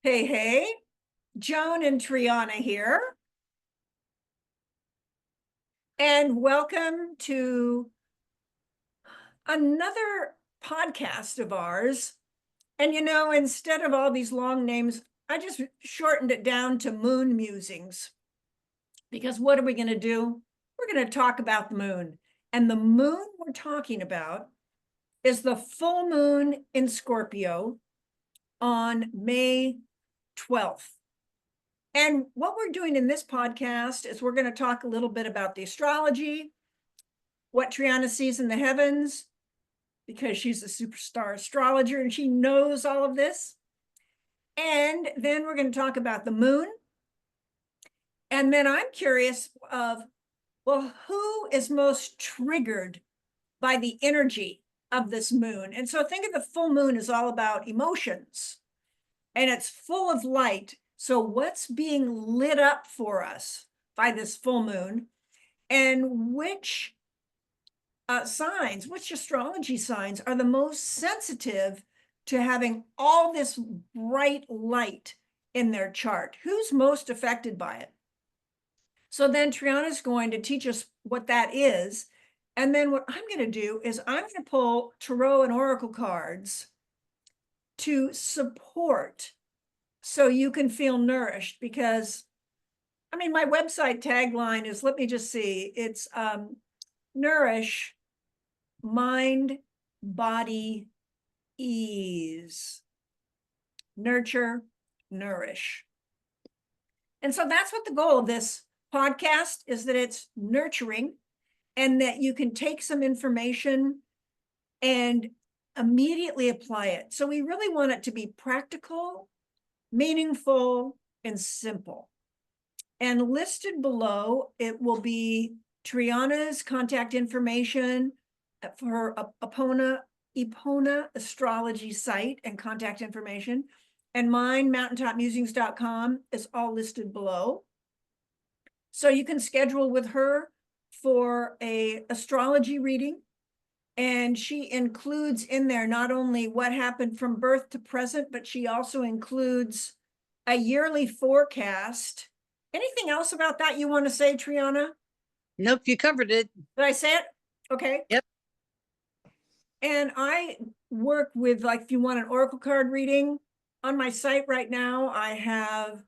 Hey, hey, Joan and Triana here. And welcome to another podcast of ours. And instead of all these long names, I just shortened it down to Moon Musings. Because what are we going to do? We're going to talk about the moon. And the moon we're talking about is the full moon in Scorpio on May 12th. And what we're doing in this podcast is we're going to talk a little bit about the astrology, what Triana sees in the heavens, because she's a superstar astrologer and she knows all of this. And then we're going to talk about the moon. And then I'm curious of, well, who is most triggered by the energy of this moon? And so think of the full moon as all about emotions and it's full of light. So what's being lit up for us by this full moon, and which signs, which astrology signs are the most sensitive to having all this bright light in their chart? Who's most affected by it? So then Triana's going to teach us what that is. And then what I'm going to do is I'm going to pull tarot and oracle cards to support so you can feel nourished, because my website tagline is, let me just see, it's nourish mind, body, ease, nurture, nourish. And so that's what the goal of this podcast is, that it's nurturing and that you can take some information and immediately apply it. So we really want it to be practical, meaningful, and simple. And listed below, it will be Triana's contact information for her Epona astrology site and contact information. And mine, mountaintopmusings.com, is all listed below. So you can schedule with her for a astrology reading. And she includes in there not only what happened from birth to present, but she also includes a yearly forecast. Anything else about that you want to say, Triana? Nope, you covered it. Did I say it? Okay. Yep. And I work with, like, if you want an oracle card reading, on my site right now, I have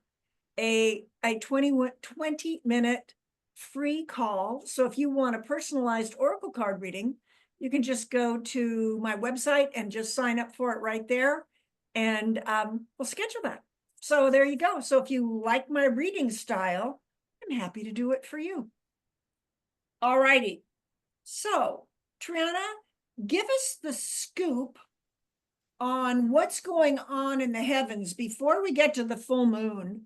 a 20-minute free call. So if you want a personalized oracle card reading, you can just go to my website and just sign up for it right there. And we'll schedule that. So there you go. So if you like my reading style, I'm happy to do it for you. All righty. So Triana, give us the scoop on what's going on in the heavens before we get to the full moon.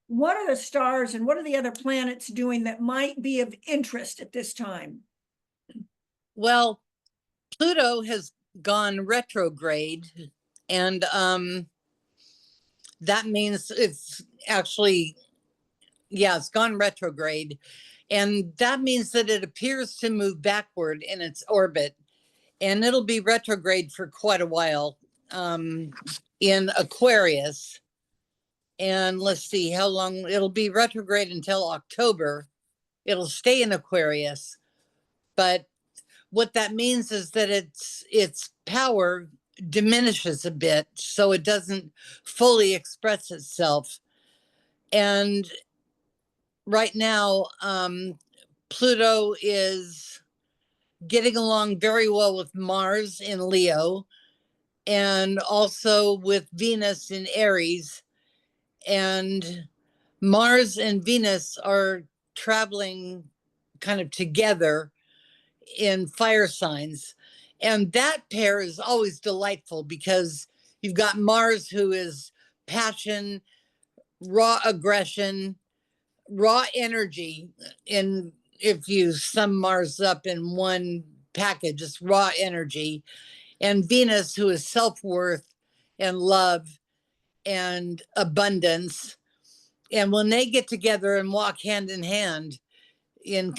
What are the stars and what are the other planets doing that might be of interest at this time? Well, Pluto has gone retrograde, and that means it's actually, it's gone retrograde. And that means that it appears to move backward in its orbit, and it'll be retrograde for quite a while in Aquarius. And let's see how long it'll be retrograde until October. It'll stay in Aquarius, but what that means is that its power diminishes a bit, so it doesn't fully express itself. And right now, Pluto is getting along very well with Mars in Leo, and also with Venus in Aries. And Mars and Venus are traveling kind of together in fire signs. And that pair is always delightful because you've got Mars, who is passion, raw aggression, raw energy. And if you sum Mars up in one package, it's raw energy. And Venus, who is self-worth and love and abundance. And when they get together and walk hand in hand in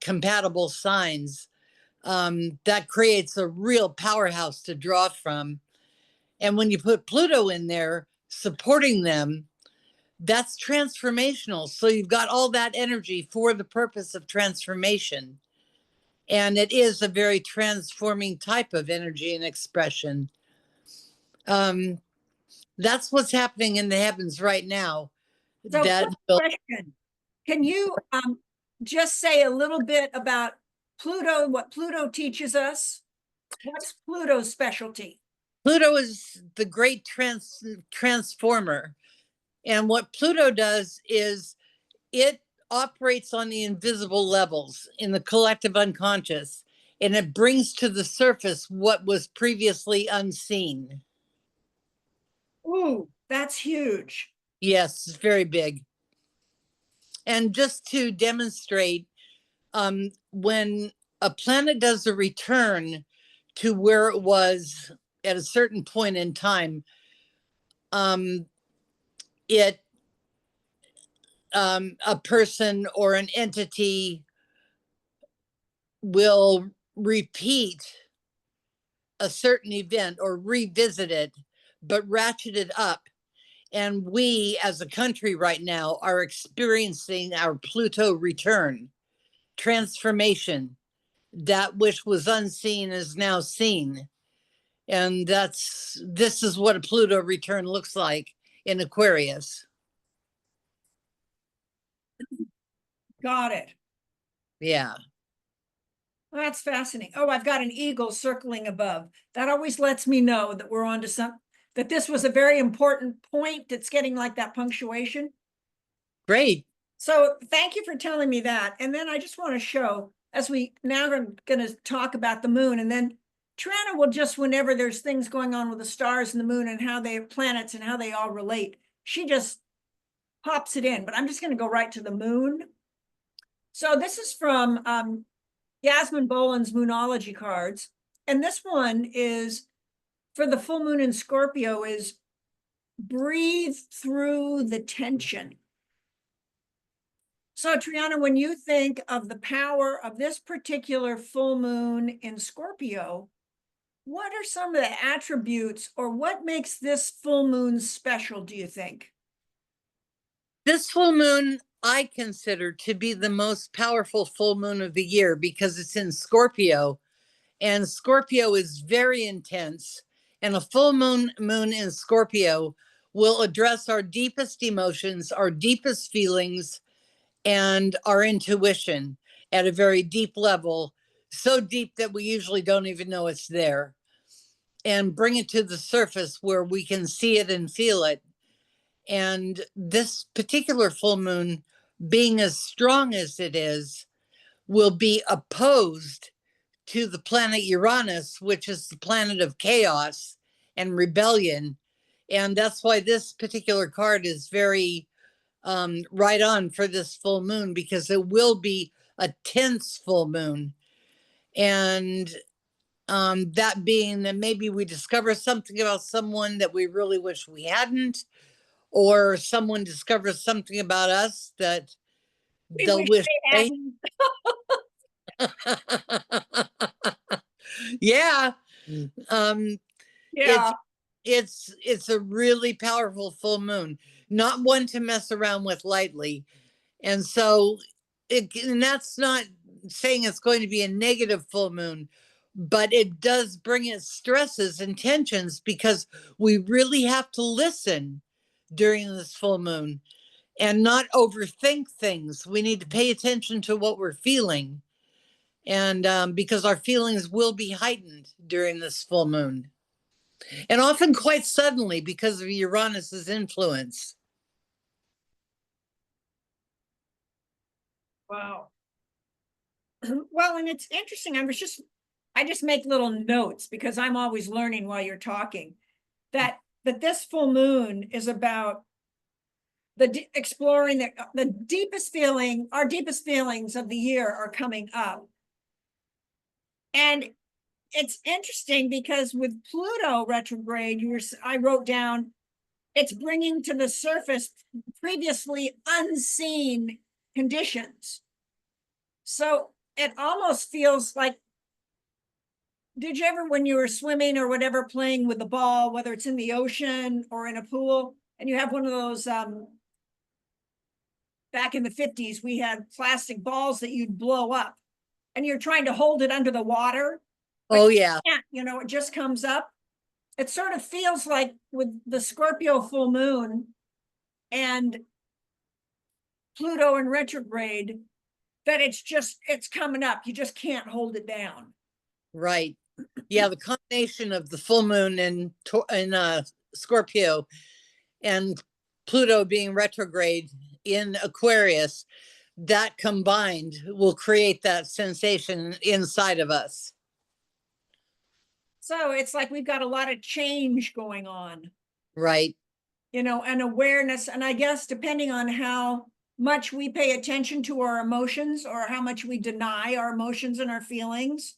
compatible signs, that creates a real powerhouse to draw from. And when you put Pluto in there, supporting them, that's transformational. So you've got all that energy for the purpose of transformation. And it is a very transforming type of energy and expression. Um, that's what's happening in the heavens right now. So That quick will, question. Can you just say a little bit about Pluto, what Pluto teaches us? What's Pluto's specialty? Pluto is the great transformer. And what Pluto does is it operates on the invisible levels in the collective unconscious, and it brings to the surface what was previously unseen. Ooh, that's huge. Yes, it's very big. And just to demonstrate, when a planet does a return to where it was at a certain point in time, um, it a person or an entity will repeat a certain event or revisit it, but ratchet it up. And we as a country right now are experiencing our Pluto return, transformation. That which was unseen is now seen. And this is what a Pluto return looks like in Aquarius. Got it. Yeah. That's fascinating. Oh, I've got an eagle circling above. That always lets me know that we're on to some, that this was a very important point that's getting like that punctuation. Great. So thank you for telling me that. And then I just want to show, as we now are going to talk about the moon, and then Triana will just, whenever there's things going on with the stars and the moon and how they, planets and how they all relate, she just pops it in. But I'm just going to go right to the moon. So this is from Yasmin Boland's Moonology cards. And this one is for the full moon in Scorpio is breathe through the tension. So Triana, when you think of the power of this particular full moon in Scorpio, what are some of the attributes or what makes this full moon special, do you think? This full moon I consider to be the most powerful full moon of the year because it's in Scorpio, and Scorpio is very intense, and a full moon in Scorpio will address our deepest emotions, our deepest feelings, and our intuition at a very deep level, so deep that we usually don't even know it's there, and bring it to the surface where we can see it and feel it. And this particular full moon, being as strong as it is, will be opposed to the planet Uranus, which is the planet of chaos and rebellion. And that's why this particular card is very right on for this full moon, because it will be a tense full moon. And that being that maybe we discover something about someone that we really wish we hadn't, or someone discovers something about us that We they'll wish wish they they. hadn't. Yeah. Um, it's Yeah. it's a really powerful full moon, not one to mess around with lightly. And so and that's not saying it's going to be a negative full moon, but it does bring its stresses and tensions because we really have to listen during this full moon and not overthink things. We need to pay attention to what we're feeling. And because our feelings will be heightened during this full moon, and often quite suddenly because of Uranus's influence. Wow. Well, and it's interesting. I just make little notes because I'm always learning while you're talking that this full moon is about exploring the deepest feeling, our deepest feelings of the year are coming up. And it's interesting because with Pluto retrograde, I wrote down, it's bringing to the surface previously unseen conditions. So it almost feels like, did you ever, when you were swimming or whatever, playing with the ball, whether it's in the ocean or in a pool, and you have one of those, back in the 50s, we had plastic balls that you'd blow up and you're trying to hold it under the water. Oh, yeah. You know, it just comes up. It sort of feels like with the Scorpio full moon and Pluto in retrograde, that it's coming up. You just can't hold it down. Right. Yeah, the combination of the full moon in Scorpio and Pluto being retrograde in Aquarius, that combined will create that sensation inside of us. So it's like we've got a lot of change going on, Right. you know, and awareness. And I guess depending on how much we pay attention to our emotions or how much we deny our emotions and our feelings,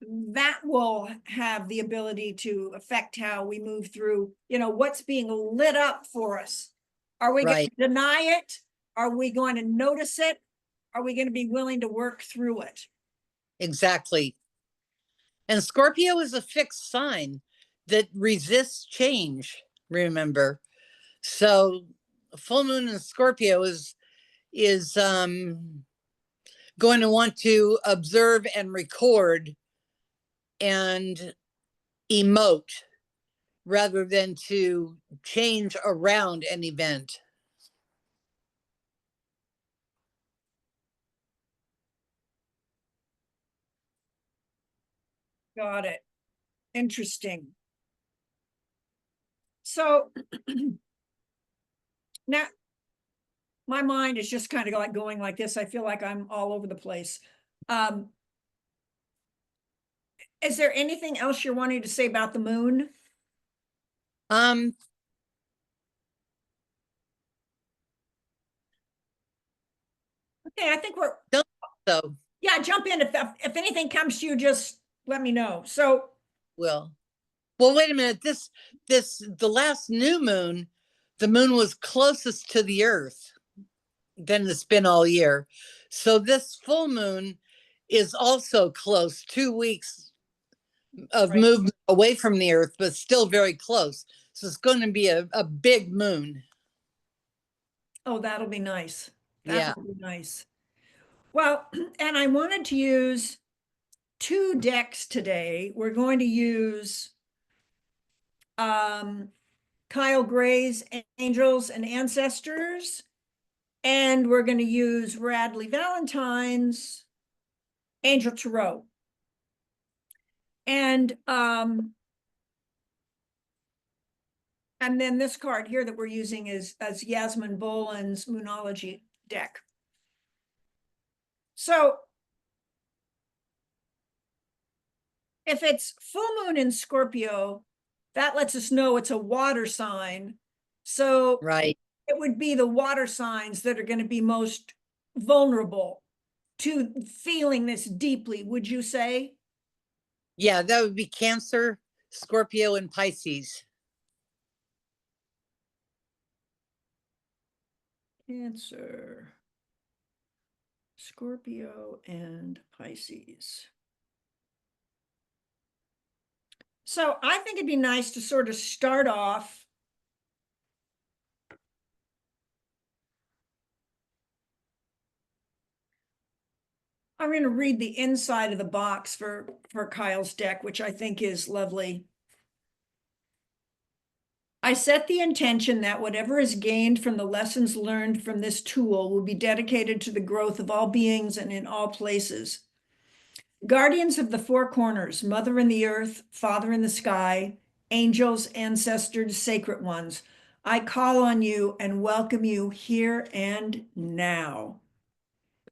that will have the ability to affect how we move through, you know, what's being lit up for us. Are we going to deny it? Are we going to notice it? Are we going to be willing to work through it? Exactly. And Scorpio is a fixed sign that resists change, remember. So full moon in Scorpio is going to want to observe and record and emote rather than to change around an event. Got it. Interesting. So now my mind is just kind of like going like this. I feel like I'm all over the place. Um, is there anything else you're wanting to say about the moon? Um, Okay, I think we're, so yeah, jump in. If anything comes to you, just let me know. So, well, wait a minute. The last new moon, the moon was closest to the Earth than it's been all year. So this full moon is also close, 2 weeks of right. movement away from the Earth, but still very close. So it's going to be a big moon. Oh, that'll be nice. Yeah. That'll be nice. Well, and I wanted to use two decks today. We're going to use um, Kyle Gray's Angels and Ancestors, and we're going to use Radley Valentine's Angel Tarot. And then this card here that we're using is as Yasmin Boland's Moonology deck. So if it's full moon in Scorpio, that lets us know it's a water sign. So Right. it would be the water signs that are going to be most vulnerable to feeling this deeply, would you say? Yeah, that would be Cancer, Scorpio, and Pisces. Cancer, Scorpio, and Pisces. So I think it'd be nice to sort of start off I'm going to read the inside of the box for Kyle's deck, which I think is lovely. I set the intention that whatever is gained from the lessons learned from this tool will be dedicated to the growth of all beings and in all places. Guardians of the four corners, Mother in the earth, Father in the sky, angels, ancestors, sacred ones, I call on you and welcome you here and now.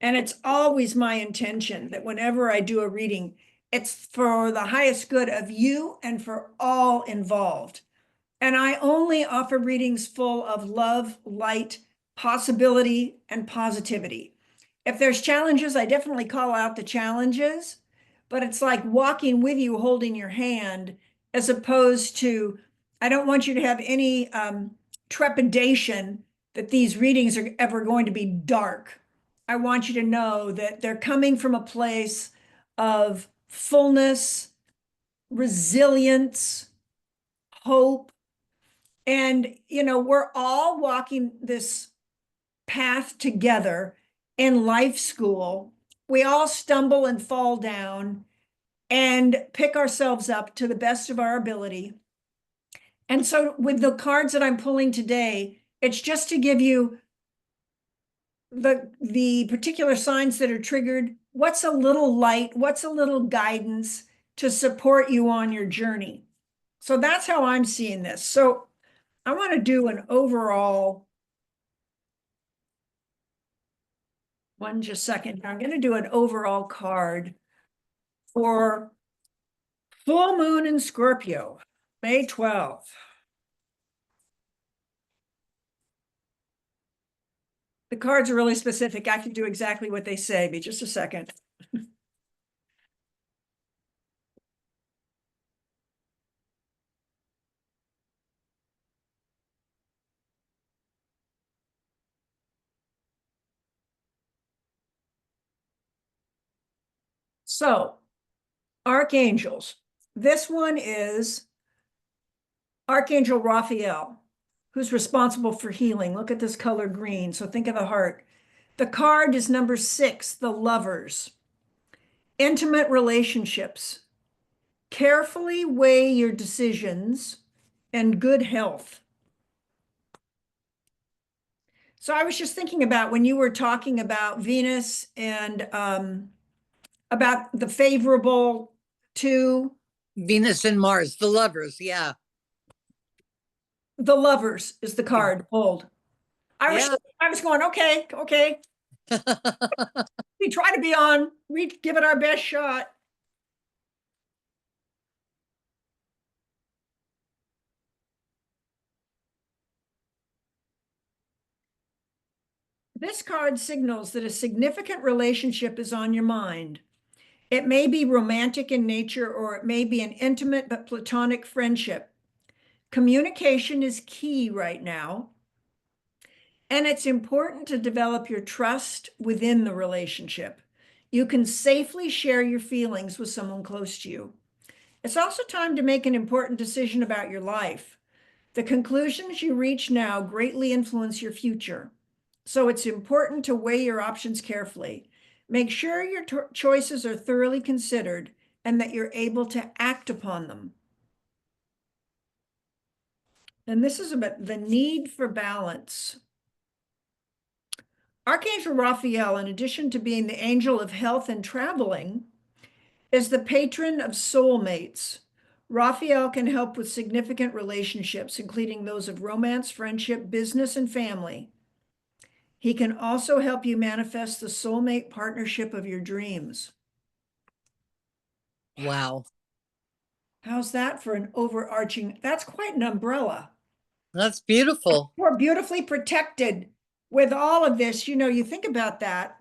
And it's always my intention that whenever I do a reading, it's for the highest good of you and for all involved. And I only offer readings full of love, light, possibility, and positivity. If there's challenges, I definitely call out the challenges, but it's like walking with you, holding your hand, as opposed to, I don't want you to have any trepidation that these readings are ever going to be dark. I want you to know that they're coming from a place of fullness, resilience, hope, And, you know, we're all walking this path together in life school. We all stumble and fall down and pick ourselves up to the best of our ability. And so with the cards that I'm pulling today, it's just to give you the particular signs that are triggered, what's a little light, what's a little guidance to support you on your journey. So that's how I'm seeing this. So I want to do an overall, one just second. I'm going to do an overall card for full moon in Scorpio, May 12th. The cards are really specific. I can do exactly what they say. Be just a second. So, archangels. This one is Archangel Raphael, who's responsible for healing. Look at this color green. So think of the heart. The card is number 6, the lovers. Intimate relationships. Carefully weigh your decisions and good health. So I was just thinking about when you were talking about Venus and about the favorable to Venus and Mars, the lovers. Yeah. the lovers is the card pulled. Yeah. I was going, okay. We try to be on, we give it our best shot. This card signals that a significant relationship is on your mind. It may be romantic in nature, or it may be an intimate but platonic friendship. Communication is key right now. And it's important to develop your trust within the relationship. You can safely share your feelings with someone close to you. It's also time to make an important decision about your life. The conclusions you reach now greatly influence your future. So it's important to weigh your options carefully. Make sure your choices are thoroughly considered and that you're able to act upon them. And this is about the need for balance. Archangel Raphael, in addition to being the angel of health and traveling, is the patron of soulmates. Raphael can help with significant relationships, including those of romance, friendship, business, and family. He can also help you manifest the soulmate partnership of your dreams. Wow. How's that for an overarching? That's quite an umbrella. That's beautiful. We're beautifully protected with all of this. You know, you think about that,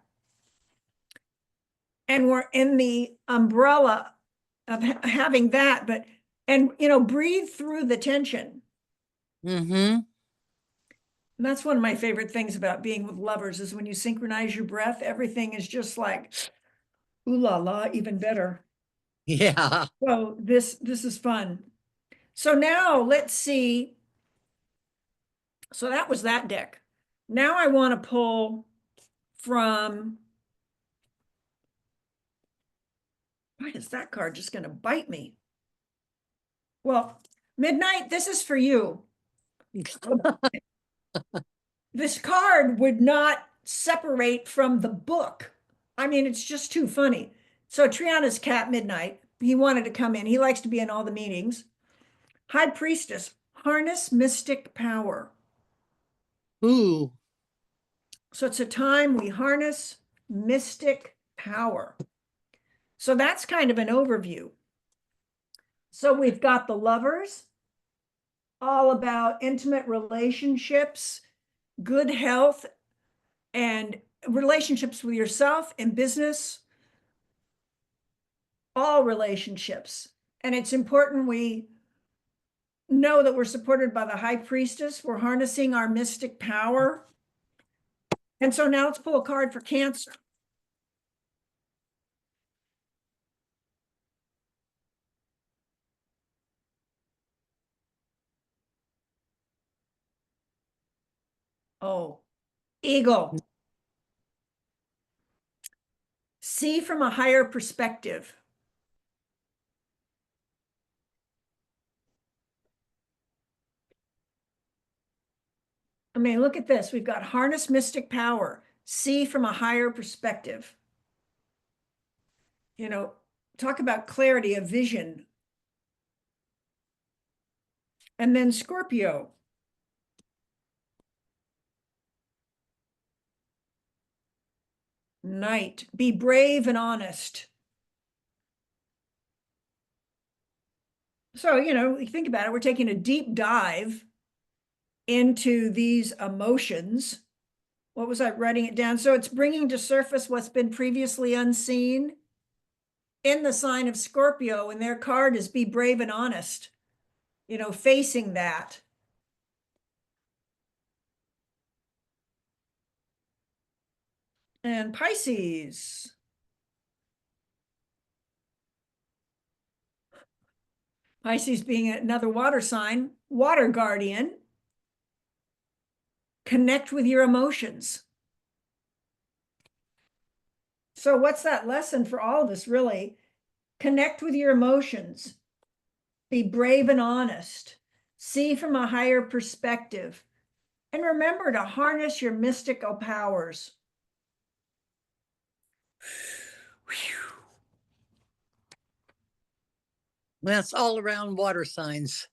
and we're in the umbrella of having that, but, and, you know, breathe through the tension. Mm-hmm. And that's one of my favorite things about being with lovers is when you synchronize your breath, everything is just like, ooh la la, even better. Yeah. So this is fun. So now let's see. So that was that deck. Now I want to pull from, why is that card just going to bite me? Well, Midnight, this is for you. This card would not separate from the book. I mean, it's just too funny. So Triana's cat, Midnight, he wanted to come in. He likes to be in all the meetings. High Priestess, harness mystic power. Ooh. So it's a time we harness mystic power. So that's kind of an overview. So we've got the lovers, all about intimate relationships, good health, and relationships with yourself and business, all relationships. And it's important we know that we're supported by the High Priestess. We're harnessing our mystic power. And so now let's pull a card for Cancer. Oh, eagle. See from a higher perspective. I mean, look at this. We've got harness mystic power, see from a higher perspective. You know, talk about clarity of vision. And then Scorpio. Night, be brave and honest. So, you know, you think about it, we're taking a deep dive into these emotions. What was I writing it down? So it's bringing to surface what's been previously unseen in the sign of Scorpio, and their card is be brave and honest, you know, facing that. And Pisces. Pisces being another water sign, water guardian. Connect with your emotions. So what's that lesson for all of us, really? Connect with your emotions. Be brave and honest. See from a higher perspective. And remember to harness your mystical powers. That's all around water signs.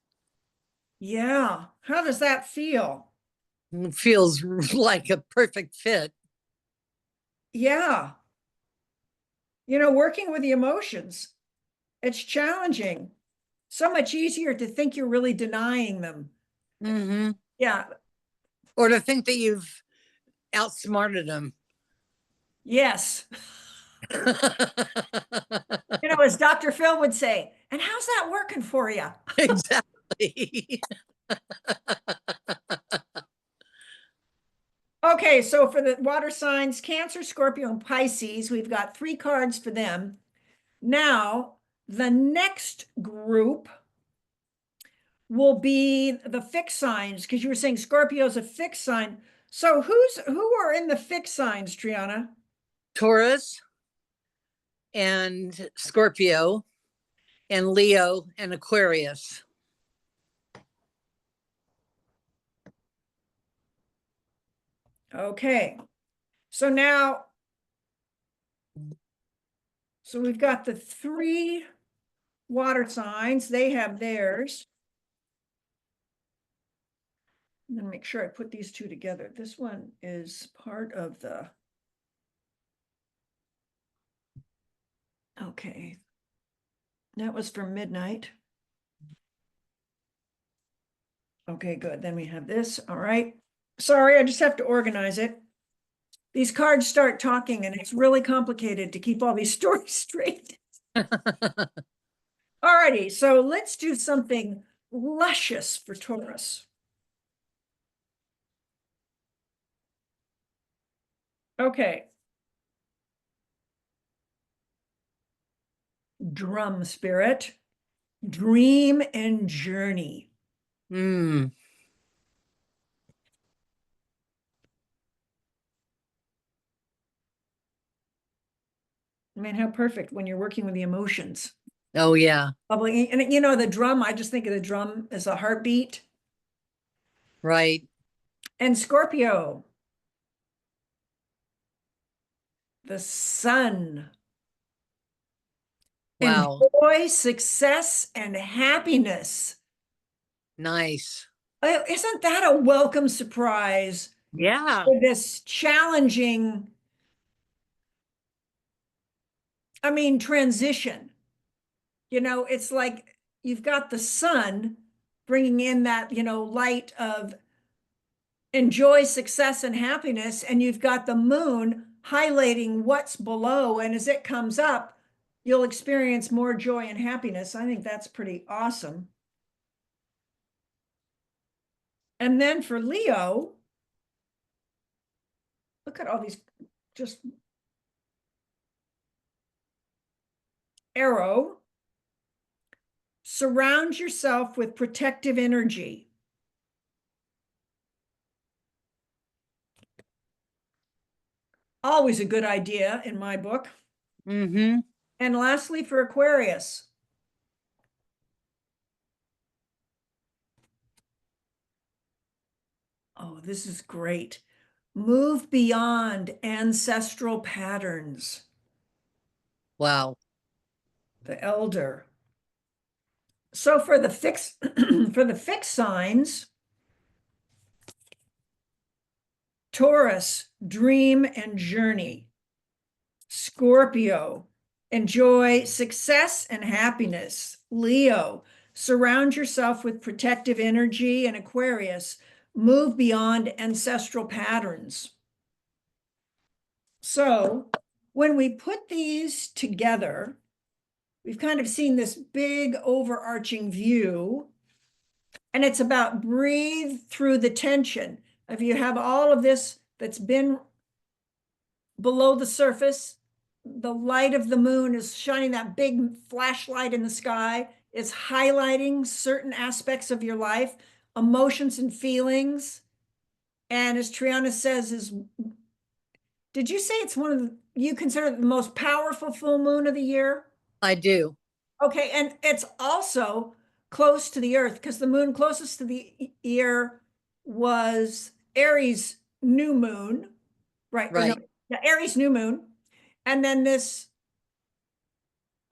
Yeah. How does that feel? It feels like a perfect fit. Yeah. You know, working with the emotions, it's challenging. So much easier to think you're really denying them. Mm-hmm. Yeah. Or to think that you've outsmarted them. Yes. You know, as Dr. Phil would say, and how's that working for you? Exactly. Okay, so for the water signs, Cancer, Scorpio, and Pisces, we've got 3 cards for them. Now, the next group will be the fixed signs, because you were saying Scorpio's a fixed sign. So who are in the fixed signs, Triana? Taurus and Scorpio and Leo and Aquarius. Okay. So now, so we've got the 3 water signs. They have theirs. I'm gonna make sure I put these 2 together. This one is part of the. Okay. That was for midnight. Okay, good. Then we have this. All right. Sorry, I just have to organize it. These cards start talking and it's really complicated to keep all these stories straight. All righty, so let's do something luscious for Taurus. Okay. Drum spirit, dream and journey. Mm. I mean, how perfect when you're working with the emotions. Oh, yeah. Bubbling, and you know, the drum, I just think of the drum as a heartbeat. Right. And Scorpio, the sun. Wow. Enjoy success and happiness. Nice. Isn't that a welcome surprise Yeah. for this challenging, I mean, transition? You know, it's like you've got the sun bringing in that, you know, light of enjoy success and happiness, and you've got the moon highlighting what's below. And as it comes up, you'll experience more joy and happiness. I think that's pretty awesome. And then for Leo, look at all these just arrow. Surround yourself with protective energy. always a good idea in my book. Mm-hmm. And lastly, for Aquarius, oh, this is great. Move beyond ancestral patterns. Wow. The elder. So for the fixed for the fixed signs, Taurus, dream and journey. Scorpio, enjoy success and happiness. Leo, surround yourself with protective energy. And Aquarius, move beyond ancestral patterns. So when we put these together, we've kind of seen this big overarching view, and it's about breathe through the tension. If you have all of this that's been below the surface, the light of the moon is shining, that big flashlight in the sky is highlighting certain aspects of your life, emotions and feelings. And as Triana says, did you say it's one of you consider it the most powerful full moon of the year? I do. Okay, and it's also close to the earth because the moon closest to the ear was Aries new moon, right? Or no, Right. yeah, Aries new moon. And then this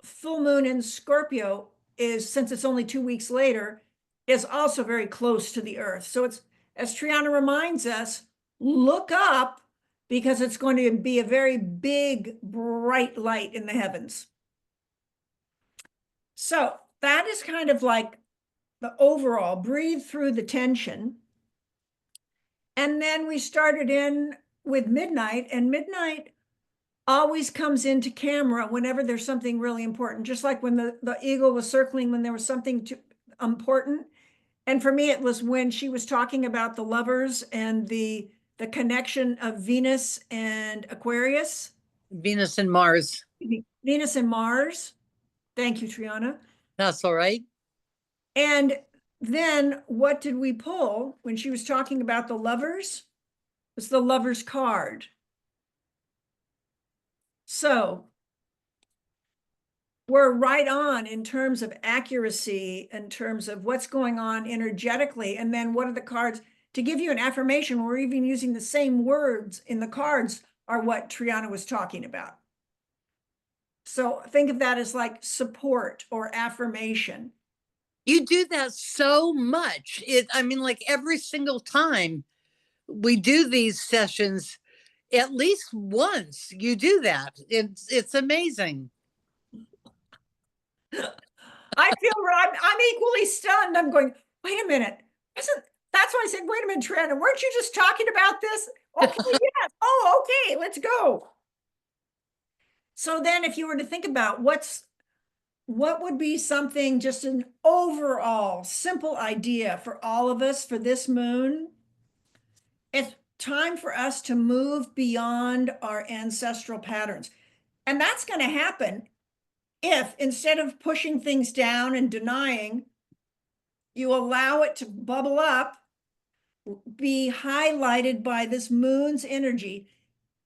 full moon in Scorpio is, since it's only 2 weeks later, is also very close to the earth. So it's, as Triana reminds us, look up because it's going to be a very big, bright light in the heavens. So that is kind of like the overall breathe through the tension. And then we started in with midnight, and midnight always comes into camera whenever there's something really important, just like when the eagle was circling when there was something important. And for me, it was when she was talking about the lovers and the connection of Venus and Aquarius. Venus and Mars. Venus and Mars. Thank you, Triana. That's all right. And then what did we pull when she was talking about the lovers? It was the lovers card. So we're right on in terms of accuracy, in terms of what's going on energetically. And then what are the cards to give you an affirmation? We're even using the same words in the cards are what Triana was talking about. So think of that as like support or affirmation. You do that so much. I mean, like every single time we do these sessions, at least once you do that. It's amazing. I feel I'm equally stunned. I'm going, wait a minute. Isn't that's why I said, wait a minute, Triana, weren't you just talking about this? Okay, yes. Oh, okay, let's go. So then if you were to think about what would be something, just an overall simple idea for all of us for this moon, it's time for us to move beyond our ancestral patterns. And that's going to happen if instead of pushing things down and denying, you allow it to bubble up, be highlighted by this moon's energy.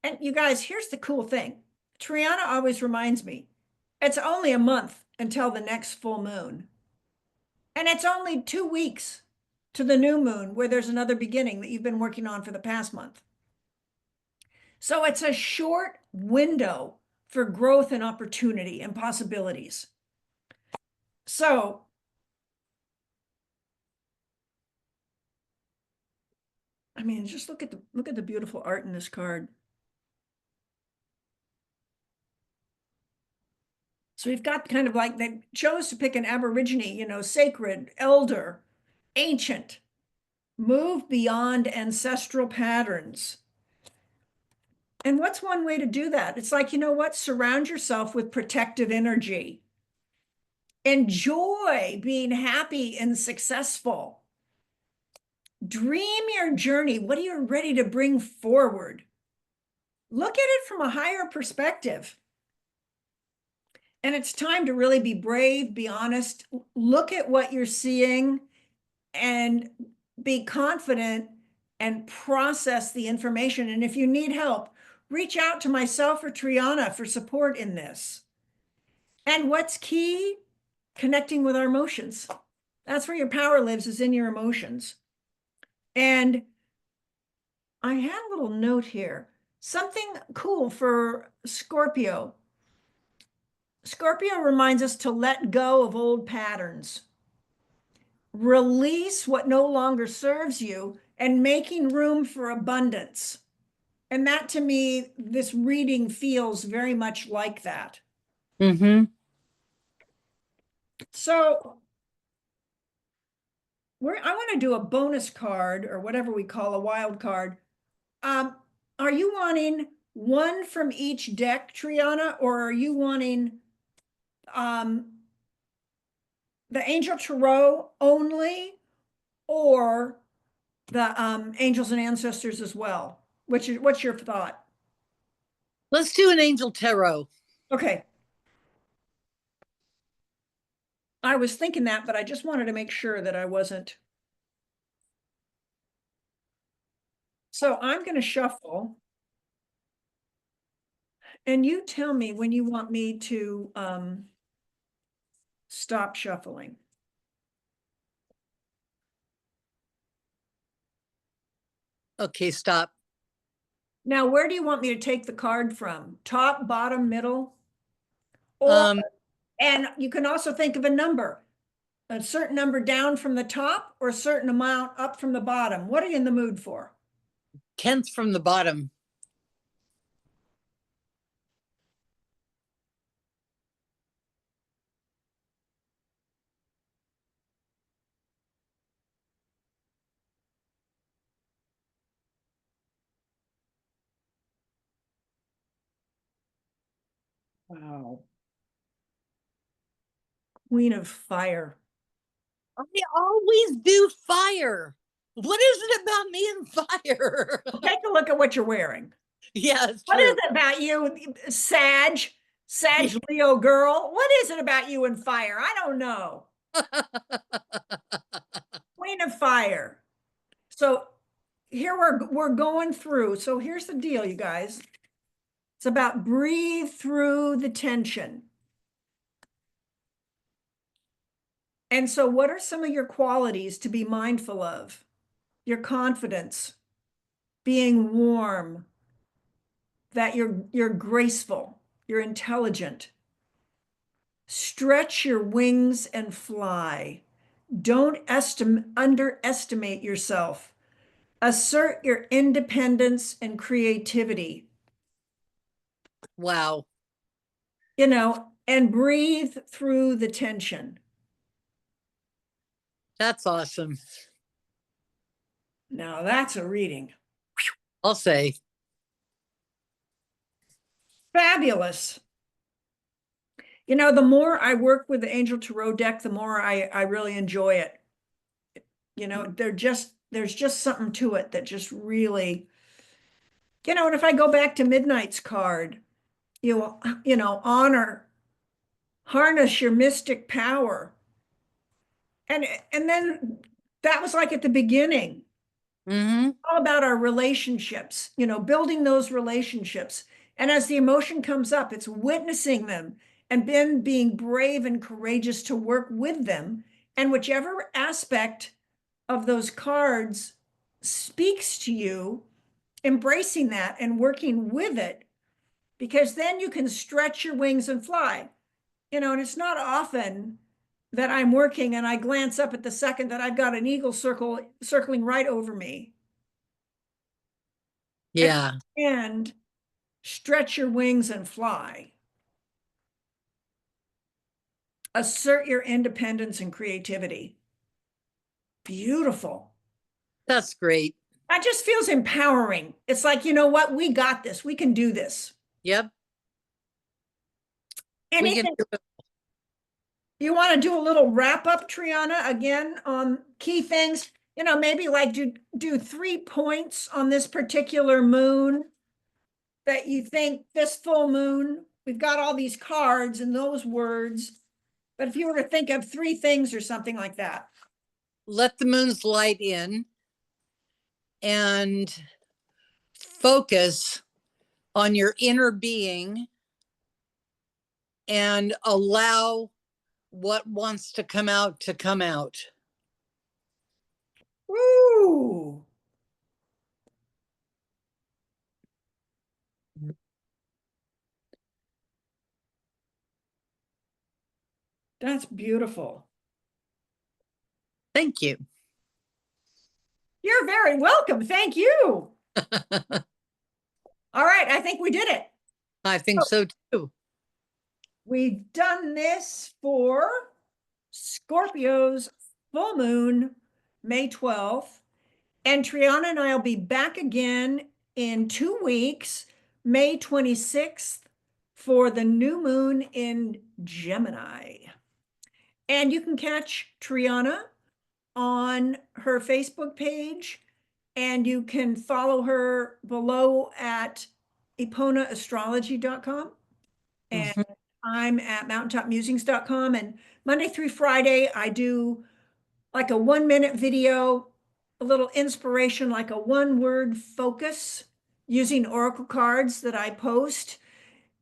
And you guys, here's the cool thing. Triana always reminds me, it's only a month until the next full moon. And it's only 2 weeks to the new moon where there's another beginning that you've been working on for the past month. So it's a short window for growth and opportunity and possibilities. So I mean, just look at the beautiful art in this card. So we've got kind of like they chose to pick an Aborigine, sacred, elder, ancient, move beyond ancestral patterns. And what's one way to do that? It's like, you know what? Surround yourself with protective energy. Enjoy being happy and successful. Dream your journey. What are you ready to bring forward? Look at it from a higher perspective. And it's time to really be brave, be honest, look at what you're seeing and be confident and process the information. And if you need help, reach out to myself or Triana for support in this. And what's key? Connecting with our emotions. That's where your power lives, is in your emotions. And I had a little note here. Something cool for Scorpio. Scorpio reminds us to let go of old patterns, release what no longer serves you, and making room for abundance. And that, to me, this reading feels very much like that. Mm-hmm. So I want to do a bonus card, or whatever we call a wild card. Are you wanting one from each deck, Triana, or are you wanting the Angel Tarot only, or the angels and ancestors as well? What's your thought? Let's do an angel tarot. Okay. I was thinking that, but I just wanted to make sure that I wasn't. So I'm going to shuffle. And you tell me when you want me to stop shuffling. Okay, stop. Now, where do you want me to take the card from? Top, bottom, middle? Or, Um, and you can also think of a certain number down from the top or a certain amount up from the bottom. What are you in the mood for? 10th from the bottom. Wow. Queen of Fire. I always do fire. What is it about me and fire? Take a look at what you're wearing. Yeah, it's What is true. it about you, Sag Leo girl? What is it about you and fire? I don't know. Queen of Fire. So here we're going through. So here's the deal, you guys. It's about breathe through the tension. And so what are some of your qualities to be mindful of? Your confidence, being warm, that you're graceful, you're intelligent. Stretch your wings and fly. Don't underestimate yourself. Assert your independence and creativity. Wow. And breathe through the tension. That's awesome. Now that's a reading. I'll say. Fabulous. The more I work with the Angel Tarot deck, the more I really enjoy it. There's just something to it that just really, and if I go back to Midnight's card, honor, harness your mystic power. And then that was like at the beginning, Mm-hmm. all about our relationships, building those relationships. And as the emotion comes up, it's witnessing them and then being brave and courageous to work with them. And whichever aspect of those cards speaks to you, embracing that and working with it, because then you can stretch your wings and fly. And it's not often that I'm working and I glance up at the second that I've got an eagle circling right over me. Yeah. And stretch your wings and fly. Assert your independence and creativity. Beautiful. That's great. That just feels empowering. It's like, you know what? We got this. We can do this. Yep. We can Anything do it. you want to do a little wrap up, Triana, again on key things? Maybe like do 3 points on this particular moon that you think this full moon, we've got all these cards and those words, but if you were to think of 3 things or something like that. Let the moon's light in and focus on your inner being and allow what wants to come out to come out. Woo! That's beautiful. Thank you. You're very welcome. Thank you. All right, I think we did it. I think so too. We've done this for Scorpio's full moon, May 12th. And Triana and I will be back again in 2 weeks, May 26th, for the new moon in Gemini. And you can catch Triana on her Facebook page, and you can follow her below at eponaastrology.com. And I'm at mountaintopmusings.com. And Monday through Friday, I do like a 1 minute video, a little inspiration, like a 1 word focus using oracle cards that I post.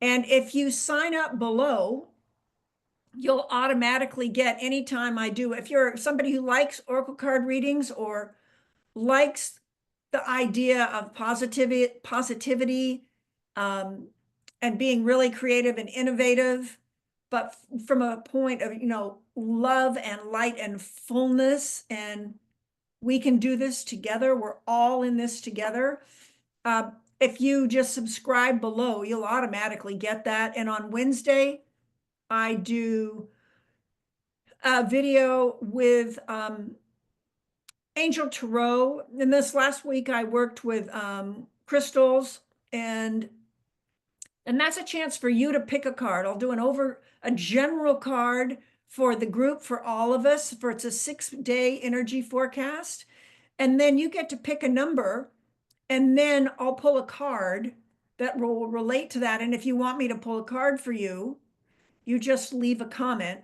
And if you sign up below, you'll automatically get anytime I do. If you're somebody who likes oracle card readings or likes the idea of positivity, and being really creative and innovative, but from a point of, love and light and fullness, and we can do this together. We're all in this together. If you just subscribe below, you'll automatically get that. And on Wednesday, I do a video with Angel Tarot. And this last week, I worked with crystals, and that's a chance for you to pick a card. I'll do a general card for the group, for all of us, for it's a 6-day energy forecast. And then you get to pick a number, and then I'll pull a card that will relate to that. And if you want me to pull a card for you, you just leave a comment.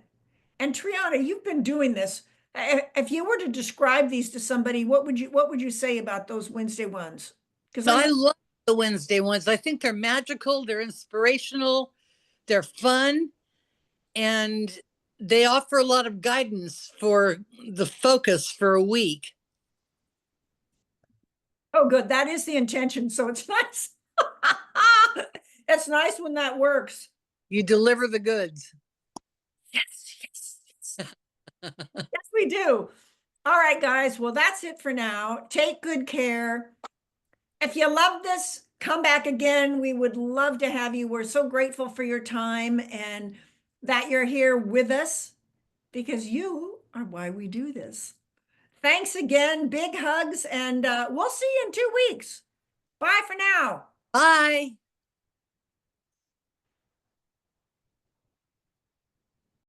And Triana, you've been doing this. If you were to describe these to somebody, what would you say about those Wednesday ones? Because I love the Wednesday ones. I think they're magical, they're inspirational, they're fun, and they offer a lot of guidance for the focus for a week. Oh, good. That is the intention. So it's nice. It's nice when that works. You deliver the goods. Yes, yes, yes. Yes, we do. All right, guys. Well, that's it for now. Take good care. If you love this, come back again. We would love to have you. We're so grateful for your time and that you're here with us, because you are why we do this. Thanks again. Big hugs, and we'll see you in 2 weeks. Bye for now. Bye.